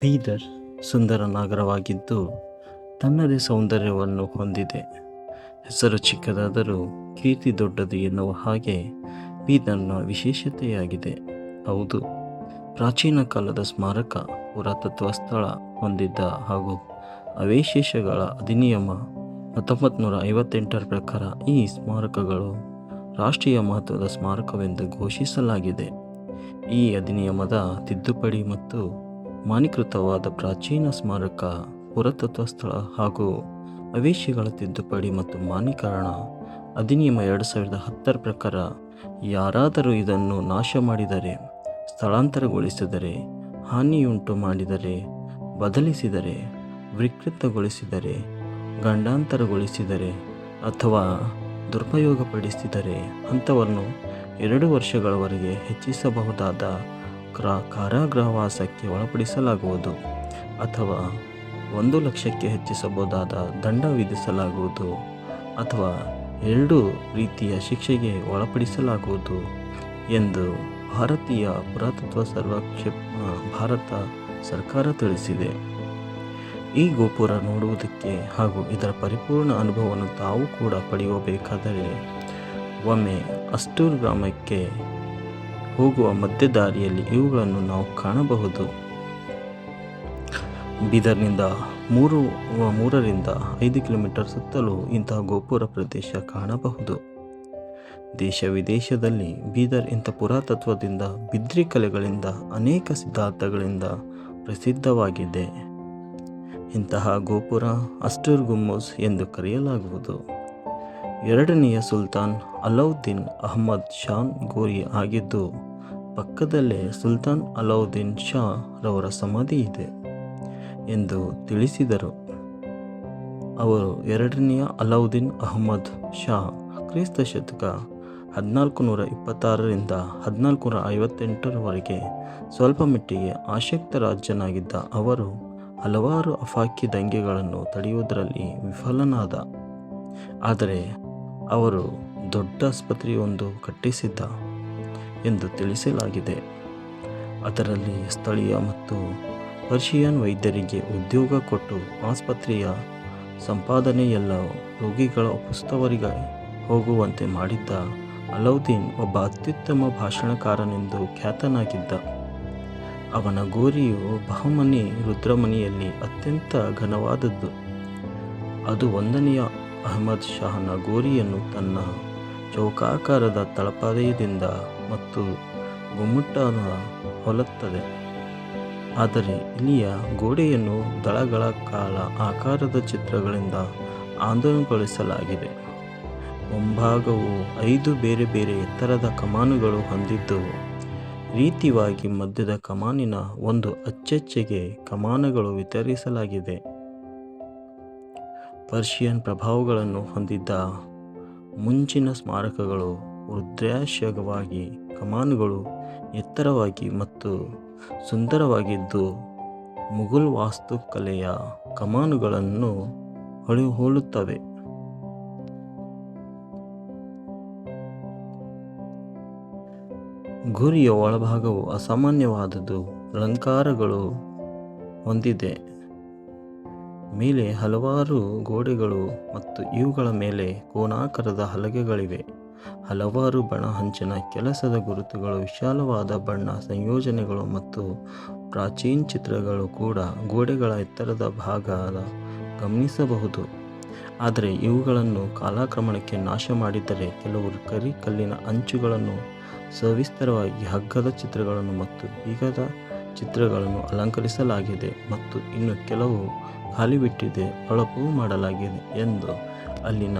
ಬೀದರ್ ಸುಂದರ ನಗರವಾಗಿದ್ದು ತನ್ನದೇ ಸೌಂದರ್ಯವನ್ನು ಹೊಂದಿದೆ. ಹೆಸರು ಚಿಕ್ಕದಾದರೂ ಕೀರ್ತಿ ದೊಡ್ಡದು ಎನ್ನುವ ಹಾಗೆ ಬೀದರ್ನ ವಿಶೇಷತೆಯಾಗಿದೆ. ಹೌದು, ಪ್ರಾಚೀನ ಕಾಲದ ಸ್ಮಾರಕ, ಪುರಾತತ್ವ ಸ್ಥಳ ಹೊಂದಿದ್ದ ಹಾಗೂ ಅವಶೇಷಗಳ ಅಧಿನಿಯಮ 1958ರ ಪ್ರಕಾರ ಈ ಸ್ಮಾರಕಗಳು ರಾಷ್ಟ್ರೀಯ ಮಹತ್ವದ ಸ್ಮಾರಕವೆಂದು ಘೋಷಿಸಲಾಗಿದೆ. ಈ ಅಧಿನಿಯಮದ ತಿದ್ದುಪಡಿ ಮತ್ತು ಮಾನೀಕೃತವಾದ ಪ್ರಾಚೀನ ಸ್ಮಾರಕ, ಪುರಾತತ್ವ ಸ್ಥಳ ಹಾಗೂ ಅವಶೇಷಗಳ ತಿದ್ದುಪಡಿ ಮತ್ತು ಮಾನೀಕರಣ ಅಧಿನಿಯಮ 2010ರ ಪ್ರಕಾರ ಯಾರಾದರೂ ಇದನ್ನು ನಾಶ ಮಾಡಿದರೆ, ಸ್ಥಳಾಂತರಗೊಳಿಸಿದರೆ, ಹಾನಿಯುಂಟು ಮಾಡಿದರೆ, ಬದಲಿಸಿದರೆ, ವಿಕೃತಗೊಳಿಸಿದರೆ, ಗಂಡಾಂತರಗೊಳಿಸಿದರೆ ಅಥವಾ ದುರುಪಯೋಗಪಡಿಸಿದರೆ ಅಂಥವನ್ನು 2 ವರ್ಷಗಳವರೆಗೆ ಹೆಚ್ಚಿಸಬಹುದಾದ ಕಾರಾಗೃಹವಾಸಕ್ಕೆ ಒಳಪಡಿಸಲಾಗುವುದು ಅಥವಾ 1 ಲಕ್ಷಕ್ಕೆ ಹೆಚ್ಚಿಸಬಹುದಾದ ದಂಡ ವಿಧಿಸಲಾಗುವುದು ಅಥವಾ 2 ರೀತಿಯ ಶಿಕ್ಷೆಗೆ ಒಳಪಡಿಸಲಾಗುವುದು ಎಂದು ಭಾರತೀಯ ಪುರಾತತ್ವ ಸರ್ವೇಕ್ಷಣೆ ಭಾರತ ಸರ್ಕಾರ ತಿಳಿಸಿದೆ. ಈ ಗೋಪುರ ನೋಡುವುದಕ್ಕೆ ಹಾಗೂ ಇದರ ಪರಿಪೂರ್ಣ ಅನುಭವವನ್ನು ತಾವು ಕೂಡ ಪಡೆಯಬೇಕಾದರೆ ಒಮ್ಮೆ ಅಷ್ಟೂರು ಗ್ರಾಮಕ್ಕೆ ಹೋಗುವ ಮಧ್ಯ ದಾರಿಯಲ್ಲಿ ಇವುಗಳನ್ನು ನಾವು ಕಾಣಬಹುದು. ಬೀದರ್ನಿಂದ 3 ರಿಂದ 5 ಕಿಲೋಮೀಟರ್ ಸುತ್ತಲೂ ಇಂತಹ ಗೋಪುರ ಪ್ರದೇಶ ಕಾಣಬಹುದು. ದೇಶ ವಿದೇಶದಲ್ಲಿ ಬೀದರ್ ಇಂಥ ಪುರಾತತ್ವದಿಂದ, ಬಿದ್ರಿ ಕಲೆಗಳಿಂದ, ಅನೇಕ ಸಿದ್ಧಾಂತಗಳಿಂದ ಪ್ರಸಿದ್ಧವಾಗಿದೆ. ಇಂತಹ ಗೋಪುರ ಅಷ್ಟೂರ್ ಗುಮ್ಮುಜ್ ಎಂದು ಕರೆಯಲಾಗುವುದು. 2ನೆಯ ಸುಲ್ತಾನ್ ಅಲೌದ್ದೀನ್ ಅಹ್ಮದ್ ಶಾನ್ ಗೋರಿ ಆಗಿದ್ದು, ಪಕ್ಕದಲ್ಲೇ ಸುಲ್ತಾನ್ ಅಲೌದ್ದೀನ್ ಶಾ ರವರ ಸಮಾಧಿ ಇದೆ ಎಂದು ತಿಳಿಸಿದರು. ಅವರು 2ನೆಯ ಅಲೌದ್ದೀನ್ ಅಹ್ಮದ್ ಶಾ ಕ್ರಿಸ್ತ ಶಕ 1426 ರಿಂದ 1458ರವರೆಗೆ ಸ್ವಲ್ಪ ಮಟ್ಟಿಗೆ ಅಶಕ್ತ ರಾಜನಾಗಿದ್ದ ಅವರು ಹಲವಾರು ಅಫಾಕಿ ದಂಗೆಗಳನ್ನು ತಡೆಯುವುದರಲ್ಲಿ ವಿಫಲನಾದ. ಆದರೆ ಅವರು ದೊಡ್ಡ ಆಸ್ಪತ್ರೆಯೊಂದು ಕಟ್ಟಿಸಿದ್ದ ಎಂದು ತಿಳಿಸಲಾಗಿದೆ. ಅದರಲ್ಲಿ ಸ್ಥಳೀಯ ಮತ್ತು ಪರ್ಷಿಯನ್ ವೈದ್ಯರಿಗೆ ಉದ್ಯೋಗ ಕೊಟ್ಟು ಆಸ್ಪತ್ರೆಯ ಸಂಪಾದನೆಯೆಲ್ಲ ರೋಗಿಗಳ ಉಪಸ್ಥವರಿಗೆ ಹೋಗುವಂತೆ ಮಾಡಿದ್ದ ಅಲೌದ್ದೀನ್ ಒಬ್ಬ ಅತ್ಯುತ್ತಮ ಭಾಷಣಕಾರನೆಂದು ಖ್ಯಾತನಾಗಿದ್ದ. ಅವನ ಗೋರಿಯು ಬಹಮನಿ ರುದ್ರಮನಿಯಲ್ಲಿ ಅತ್ಯಂತ ಘನವಾದದ್ದು. ಅದು 1ನೆಯ ಅಹ್ಮದ್ ಶಾಹನ ಗೋರಿಯನ್ನು ತನ್ನ ಚೌಕಾಕಾರದ ತಳಪಾಯದಿಂದ ಮತ್ತು ಗುಮ್ಮಟನ ಹೋಲುತ್ತದೆ. ಆದರೆ ಇಲ್ಲಿಯ ಗೋಡೆಯನ್ನು ದಳಗಳ ಆಕಾರದ ಚಿತ್ರಗಳಿಂದ ಆಂದೋಲನಗೊಳಿಸಲಾಗಿದೆ. ಮುಂಭಾಗವು 5 ಬೇರೆ ಬೇರೆ ಎತ್ತರದ ಕಮಾನುಗಳು ಹೊಂದಿದ್ದು, ರೀತಿಯಾಗಿ ಮಧ್ಯದ ಕಮಾನಿನ ಒಂದು ಅಚ್ಚೆಚ್ಚೆಗೆ ಕಮಾನುಗಳು ವಿತರಿಸಲಾಗಿದೆ. ಪರ್ಷಿಯನ್ ಪ್ರಭಾವಗಳನ್ನು ಹೊಂದಿದ್ದ ಮುಂಚಿನ ಸ್ಮಾರಕಗಳು ವೃತ್ತಾಕಾರವಾಗಿ, ಕಮಾನುಗಳು ಎತ್ತರವಾಗಿ ಮತ್ತು ಸುಂದರವಾಗಿದ್ದು, ಮುಘಲ್ ವಾಸ್ತುಕಲೆಯ ಕಮಾನುಗಳನ್ನು ಹೋಲುತ್ತವೆ. ಗೋರಿಯ ಒಳಭಾಗವು ಅಸಾಮಾನ್ಯವಾದದ್ದು ಅಲಂಕಾರಗಳು ಹೊಂದಿದೆ. ಮೇಲೆ ಹಲವಾರು ಗೋಡೆಗಳು ಮತ್ತು ಇವುಗಳ ಮೇಲೆ ಕೋನಾಕಾರದ ಹಲಗೆಗಳಿವೆ. ಹಲವಾರು ಬಣ್ಣ ಹಂಚಿನ ಕೆಲಸದ ಗುರುತುಗಳು, ವಿಶಾಲವಾದ ಬಣ್ಣ ಸಂಯೋಜನೆಗಳು ಮತ್ತು ಪ್ರಾಚೀನ ಚಿತ್ರಗಳು ಕೂಡ ಗೋಡೆಗಳ ಎತ್ತರದ ಭಾಗದ ಗಮನಿಸಬಹುದು. ಆದರೆ ಇವುಗಳನ್ನು ಕಾಲಕ್ರಮಕ್ಕೆ ನಾಶ ಮಾಡಿದರೆ ಕೆಲವು ಕಲ್ಲಿನ ಅಂಚುಗಳನ್ನು, ಸವಿಸ್ತರವಾಗಿ ಹಗ್ಗದ ಚಿತ್ರಗಳನ್ನು ಮತ್ತು ಬೀಗದ ಚಿತ್ರಗಳನ್ನು ಅಲಂಕರಿಸಲಾಗಿದೆ ಮತ್ತು ಇನ್ನು ಕೆಲವು ಖಾಲಿ ಬಿಟ್ಟಿದೆ, ಹೊಳಪು ಮಾಡಲಾಗಿದೆ ಎಂದು ಅಲ್ಲಿನ